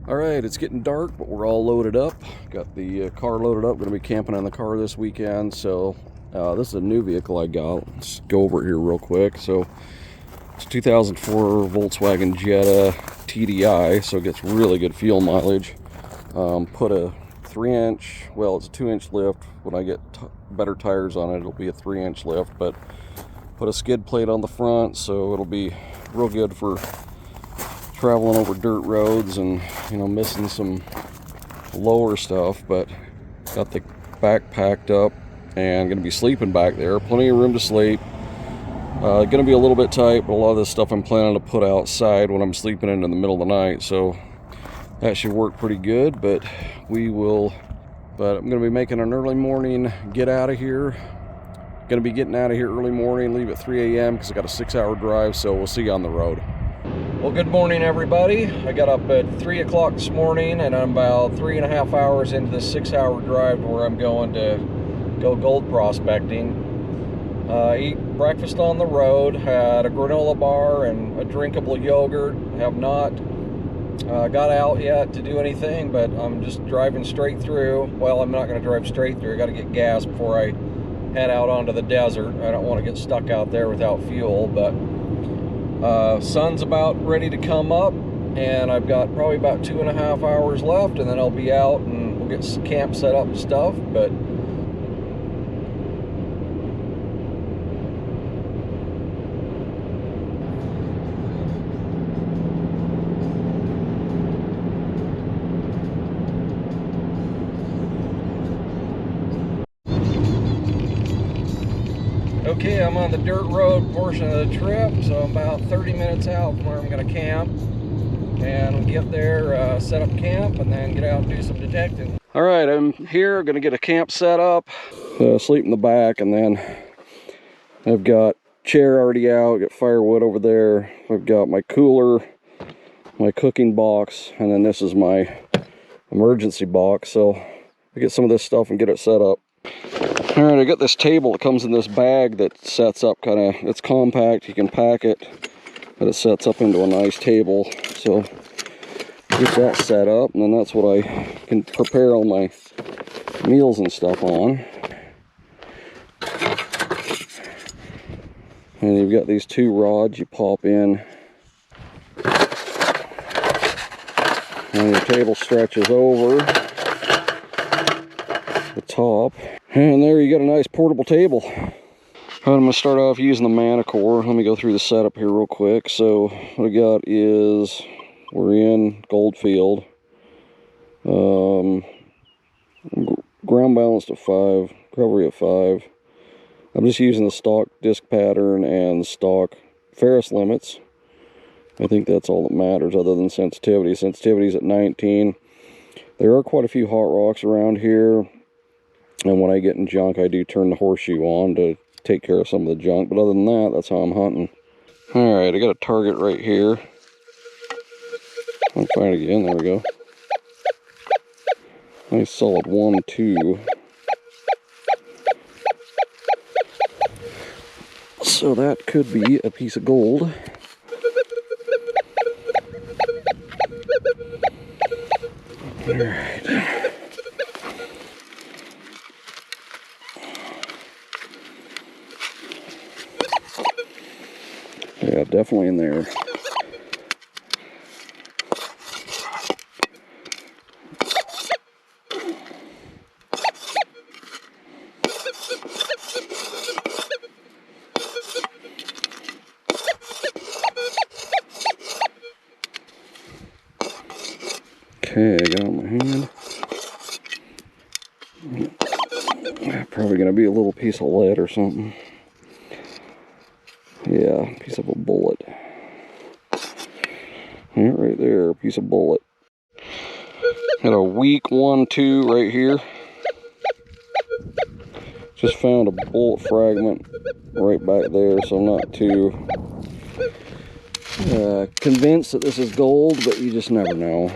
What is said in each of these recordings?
Alright, it's getting dark, but we're all loaded up. Got the car loaded up. Going to be camping in the car this weekend. So this is a new vehicle I got. Let's go over it here real quick. So it's a 2004 Volkswagen Jetta TDI, so it gets really good fuel mileage. Put a 3-inch, well, it's a 2-inch lift. When I get better tires on it, it'll be a 3-inch lift, but put a skid plate on the front, so it'll be real good for traveling over dirt roads and, you know, missing some lower stuff. But got the back packed up and gonna be sleeping back there. Plenty of room to sleep. Gonna be a little bit tight, but a lot of this stuff I'm planning to put outside when I'm sleeping in the middle of the night, so that should work pretty good. But I'm gonna be making an early morning get out of here. Gonna be getting out of here early morning, leave at 3 a.m. because I got a 6-hour drive, so we'll see you on the road. Well, good morning, everybody. I got up at 3 o'clock this morning, and I'm about 3.5 hours into this 6-hour drive to where I'm going to go gold prospecting. Eat breakfast on the road, had a granola bar and a drinkable yogurt. Have not got out yet to do anything, but I'm just driving straight through. Well, I'm not going to drive straight through. I got to get gas before I head out onto the desert. I don't want to get stuck out there without fuel, but sun's about ready to come up, and I've got probably about 2.5 hours left, and then I'll be out and we'll get some camp set up and stuff. But okay, I'm on the dirt road portion of the trip, so I'm about 30 minutes out from where I'm going to camp, and we'll get there, set up camp, and then get out and do some detecting. All right, I'm here, going to get a camp set up, sleep in the back, and then I've got chair already out, got firewood over there, I've got my cooler, my cooking box, and then this is my emergency box, so I get some of this stuff and get it set up. All right, I got this table that comes in this bag that sets up it's compact, you can pack it, but it sets up into a nice table. So get that set up, and then that's what I can prepare all my meals and stuff on. And you've got these 2 rods you pop in, and your table stretches over the top. And there you got a nice portable table. I'm going to start off using the Manicore. Let me go through the setup here real quick. So what I got is, we're in Goldfield. Ground balanced at 5, recovery at 5. I'm just using the stock disc pattern and stock Ferris limits. I think that's all that matters other than sensitivity. Sensitivity's at 19. There are quite a few hot rocks around here. And when I get in junk, I do turn the horseshoe on to take care of some of the junk. But other than that, that's how I'm hunting. Alright, I got a target right here. I'll find it again. There we go. Nice solid 1-2. So that could be a piece of gold. Alright. Yeah, definitely in there. Okay, I got it in my hand. Probably gonna be a little piece of lead or something. Yeah, piece of a bullet. Yeah, right there, a piece of bullet. Got a weak 1-2 right here. Just found a bullet fragment right back there, so I'm not too convinced that this is gold, but you just never know.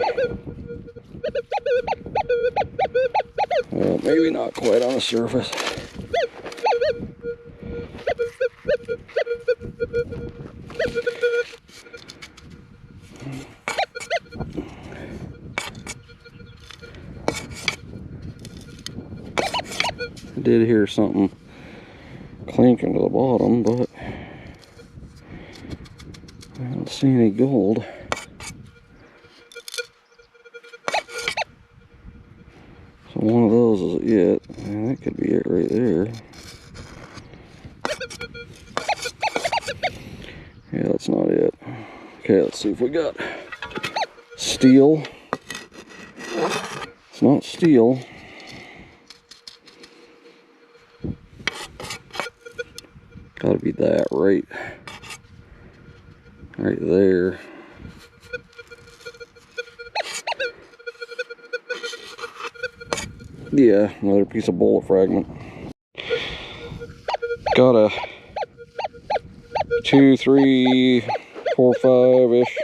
Maybe not quite on the surface. did hear something clinking to the bottom, but I don't see any gold. So one of those is it. And that could be it right there. Yeah, that's not it. Okay, let's see if we got steel. It's not steel. Gotta be that right there. Yeah, another piece of bullet fragment. Got a 2, 3, 4, 5-ish.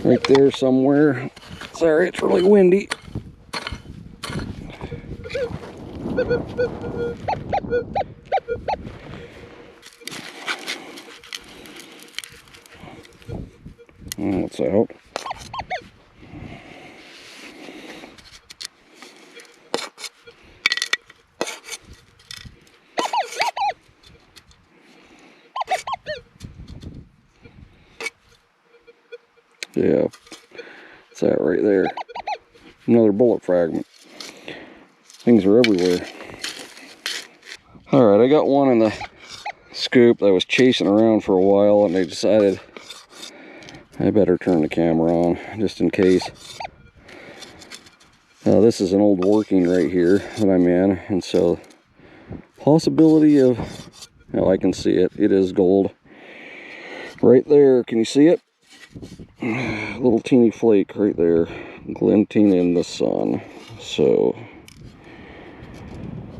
Right there somewhere. Sorry, it's really windy. Oh, it's out. Yeah, it's that right there. Another bullet fragment. Things are everywhere. Alright, I got one in the scoop that I was chasing around for a while, and I decided I better turn the camera on just in case. This is an old working right here that I'm in, and so possibility of, I can see it. It is gold. Right there, can you see it? Little teeny flake right there, glinting in the sun. So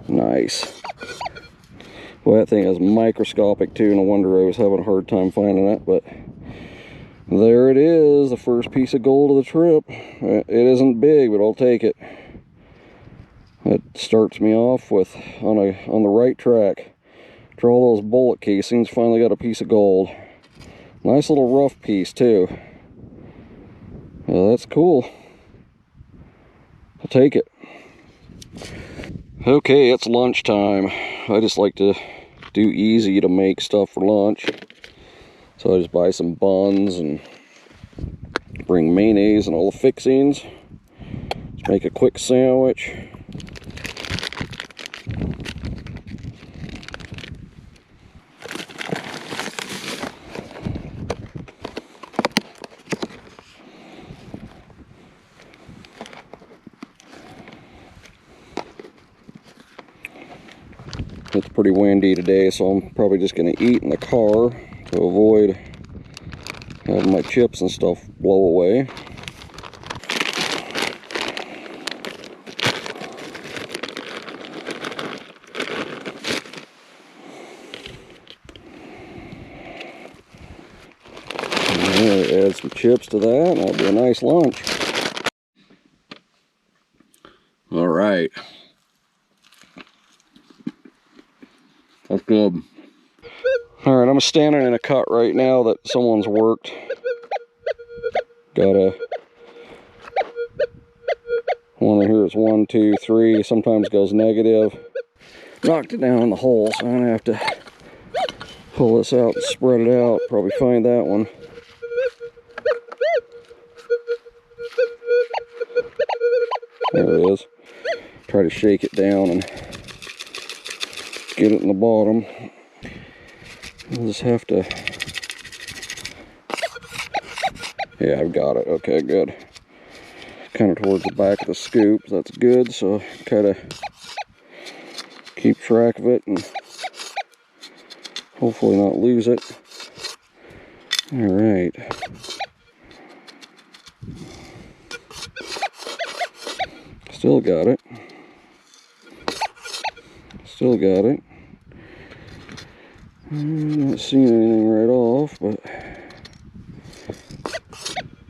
nice. Well, that thing is microscopic too, no wonder I was having a hard time finding it, but there it is, the first piece of gold of the trip. It isn't big, but I'll take it. It starts me off with on the right track. After all those bullet casings, finally got a piece of gold. Nice little rough piece too. That's cool. I'll take it. Okay, it's lunchtime. I just like to do easy to make stuff for lunch. So I just buy some buns and bring mayonnaise and all the fixings. Just make a quick sandwich. It's pretty windy today, so I'm probably just going to eat in the car to avoid having my chips and stuff blow away. Add some chips to that, and that'll be a nice lunch. All right. That's good. All right, I'm standing in a cut right now that someone's worked. Got a one here is 1, 2, 3. Sometimes goes negative. Knocked it down in the hole, so I'm gonna have to pull this out and spread it out. Probably find that one. There it is. Try to shake it down and get it in the bottom. I'll just have to. Yeah, I've got it. Okay, good. Kind of towards the back of the scoop. That's good. So kind of keep track of it and hopefully not lose it. All right. Still got it. Still got it. I'm not seeing anything right off, but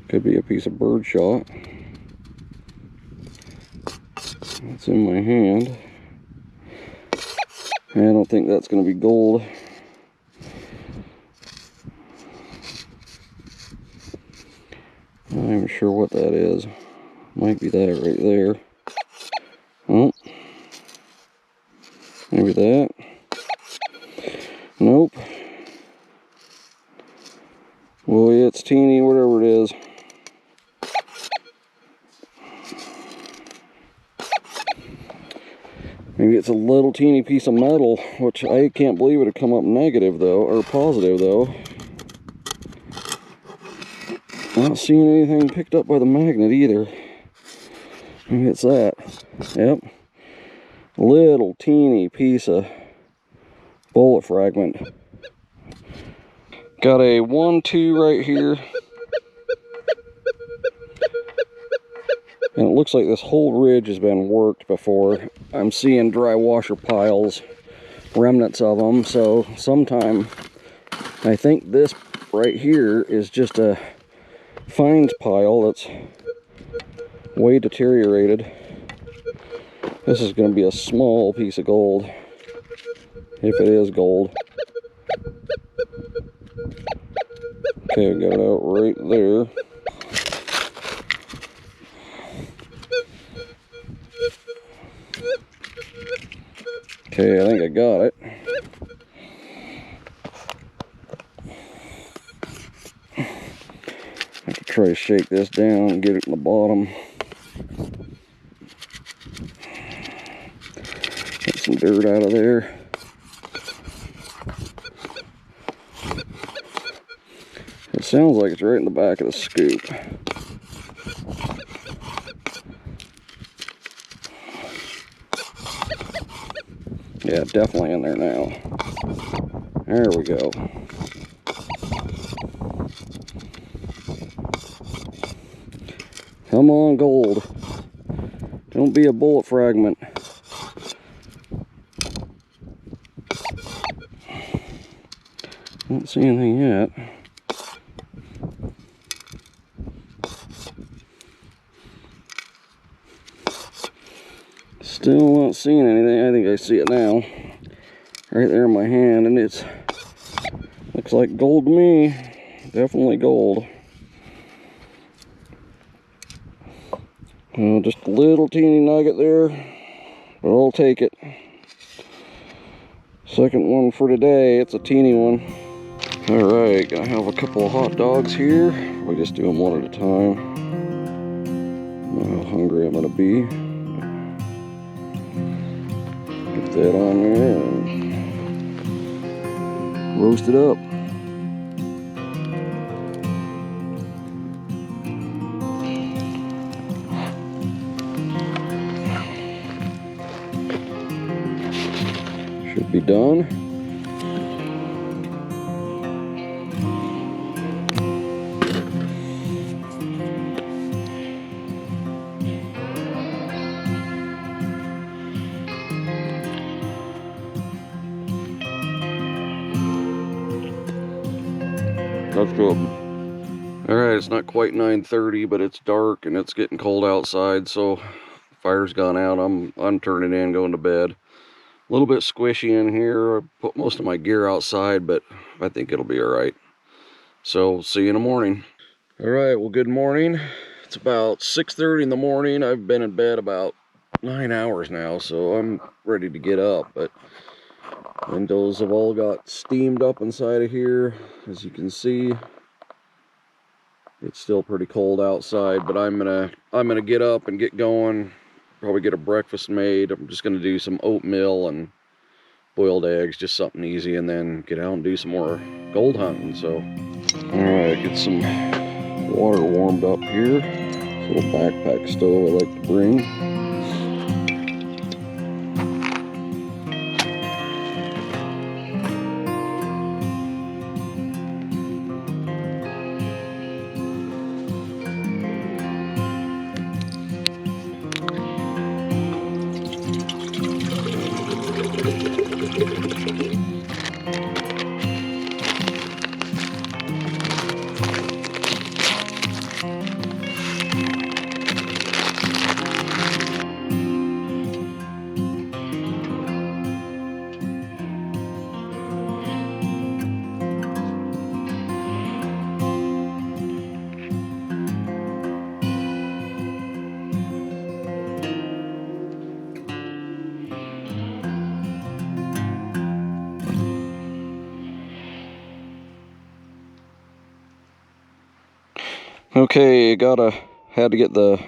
could be a piece of bird shot. It's in my hand. I don't think that's going to be gold. I'm not even sure what that is. Might be that right there. Maybe that. Nope. Well, yeah, it's teeny, whatever it is. Maybe it's a little teeny piece of metal, which I can't believe it would come up negative though, or positive though. Not seeing anything picked up by the magnet either. Maybe it's that. Yep. Little teeny piece of bullet fragment. Got a 1-2 right here. And it looks like this whole ridge has been worked before. I'm seeing dry washer piles, remnants of them. So sometime, I think this right here is just a fines pile that's way deteriorated. This is going to be a small piece of gold, if it is gold. Okay, we got it out right there. Okay, I think I got it. I have to try to shake this down and get it in the bottom. Get some dirt out of there. It sounds like it's right in the back of the scoop. Yeah, definitely in there now. There we go. Come on, gold. Don't be a bullet fragment. Don't see anything yet. Still not seeing anything. I think I see it now. Right there in my hand, and it's looks like gold to me. Definitely gold. Just a little teeny nugget there, but I'll take it. Second one for today. It's a teeny one. Alright, gonna have a couple of hot dogs here. We just do them one at a time. I don't know how hungry I'm gonna be. Get that on there and roast it up. Should be done. That's good. Alright, it's not quite 9:30, but it's dark and it's getting cold outside, so the fire's gone out. I'm turning in, going to bed. A little bit squishy in here. I put most of my gear outside, but I think it'll be alright. So, see you in the morning. Alright, well, good morning. It's about 6:30 in the morning. I've been in bed about 9 hours now, so I'm ready to get up, but windows have all got steamed up inside of here. As you can see, it's still pretty cold outside, but I'm gonna get up and get going. Probably get a breakfast made. I'm just gonna do some oatmeal and boiled eggs, just something easy, and then get out and do some more gold hunting. So, all right, get some water warmed up here. This little backpack stove I like to bring. Okay, had to get the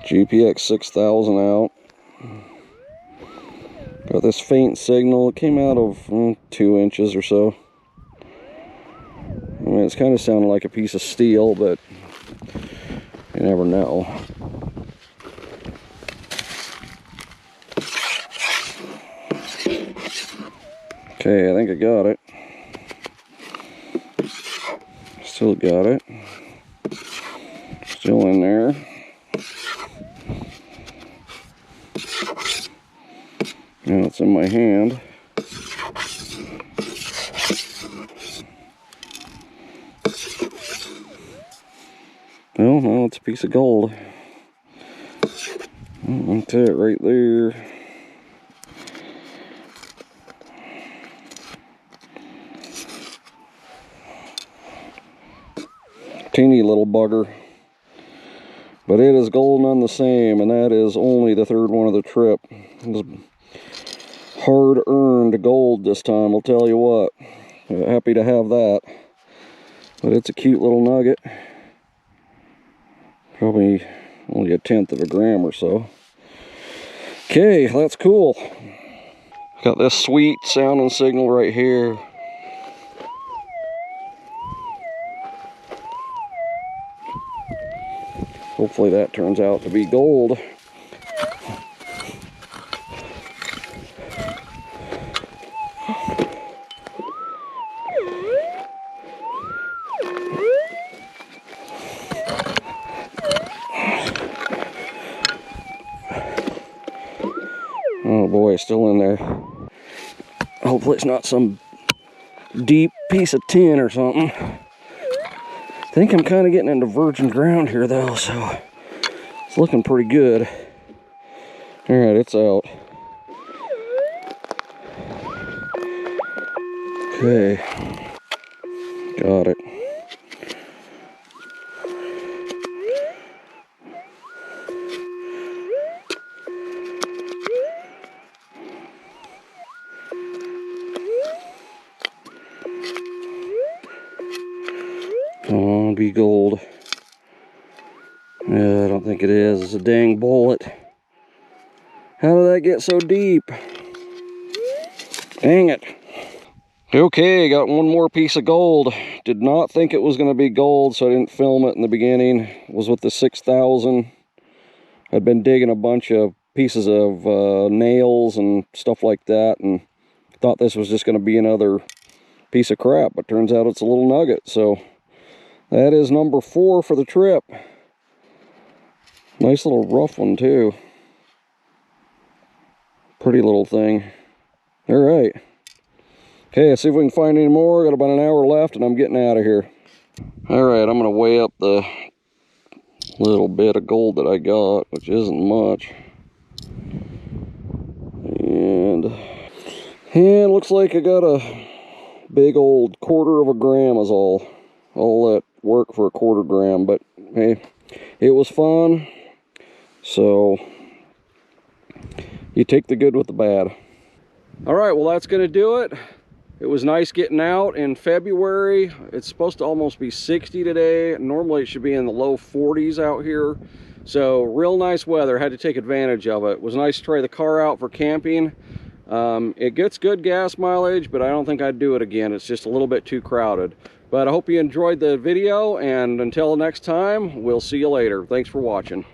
GPX 6000 out. Got this faint signal. It came out of 2 inches or so. I mean, it's kind of sounding like a piece of steel, but you never know. Okay, I think I got it. Still got it. Still in there. Now it's in my hand. Well, now it's a piece of gold. That's it right there. Teeny little bugger. But it is gold none the same, and that is only the third one of the trip. It's hard-earned gold this time, I'll tell you what. Happy to have that. But it's a cute little nugget. Probably only a 1/10 of a gram or so. Okay, that's cool. Got this sweet sounding signal right here. Hopefully that turns out to be gold. Oh boy, still in there. Hopefully it's not some deep piece of tin or something. I think I'm kind of getting into virgin ground here though, so it's looking pretty good. All right, it's out. Okay, got it. Come on, be gold. Yeah, I don't think it is. It's a dang bullet. How did that get so deep? Dang it. Okay, got one more piece of gold. Did not think it was going to be gold, so I didn't film it in the beginning. It was with the 6000. I'd been digging a bunch of pieces of nails and stuff like that, and thought this was just going to be another piece of crap, but turns out it's a little nugget. So that is number 4 for the trip. Nice little rough one too. Pretty little thing. All right. Okay, let's see if we can find any more. Got about an hour left and I'm getting out of here. All right, I'm gonna weigh up the little bit of gold that I got, which isn't much. And it looks like I got a big old 1/4 of a gram is all that work for a 1/4 gram, but hey, it was fun. So you take the good with the bad. All right, well, that's gonna do it. It was nice getting out in February. It's supposed to almost be 60 today. Normally it should be in the low 40s out here. So real nice weather, had to take advantage of it. It was nice to try the car out for camping. It gets good gas mileage, but I don't think I'd do it again. It's just a little bit too crowded. But I hope you enjoyed the video, and until next time, we'll see you later. Thanks for watching.